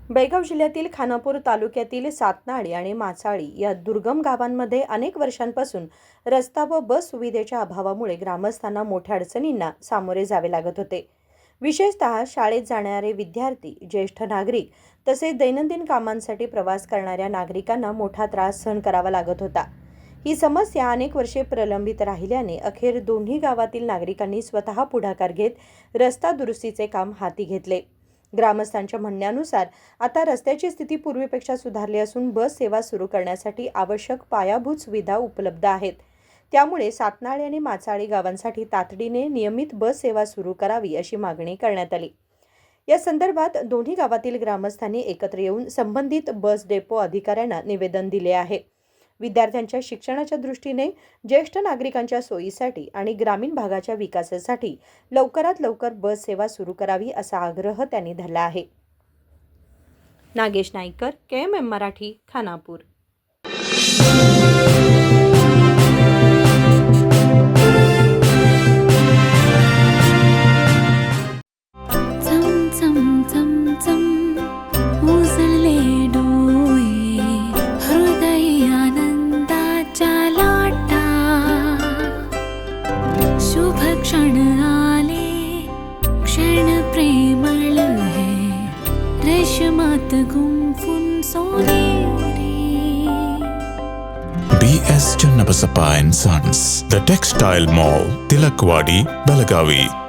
बेळगाव जिल्ह्यातील खानापूर तालुक्यातील सातनाळी आणि माचाळी या दुर्गम गावांमध्ये अनेक वर्षांपासून रस्ता व बस सुविधेच्या अभावामुळे ग्रामस्थांना मोठ्या अडचणींना सामोरे जावे लागत होते। विशेषतः शाळेत जाणारे विद्यार्थी, ज्येष्ठ नागरिक तसेच दैनंदिन कामांसाठी प्रवास करणाऱ्या नागरिकांना मोठा त्रास सहन करावा लागत होता। ही समस्या अनेक वर्षे प्रलंबित राहिल्याने अखेर दोन्ही गावातील नागरिकांनी स्वतः पुढाकार घेत रस्ता दुरुस्तीचे काम हाती घेतले। ग्रामस्थांच्या म्हणण्यानुसार आता रस्त्याची स्थिती पूर्वीपेक्षा सुधारली असून बस सेवा सुरू करण्यासाठी आवश्यक पायाभूत सुविधा उपलब्ध आहेत। त्यामुळे सातनाळी आणि माचाळी गावांसाठी तातडीने नियमित बस सेवा सुरू करावी अशी मागणी करण्यात आली। या संदर्भात दोन्ही गावातील ग्रामस्थांनी एकत्र येऊन संबंधित बस डेपो अधिकाऱ्यांना निवेदन दिले आहे। विद्यार्थ्यांच्या शिक्षणाच्या दृष्टीने, ज्येष्ठ नागरिकांच्या सोयीसाठी आणि ग्रामीण भागाच्या विकासासाठी लवकरात लवकर बस सेवा सुरू करावी असा आग्रह त्यांनी धरला आहे। नागेश नाईकर, KMM मराठी, खानापूर। क्षण आले, क्षण प्रेमळ है, रेशमात गुंफून सोनेरी। BS Channabasappa and Sons, The Textile Mall, Tilakvadi, Belagavi.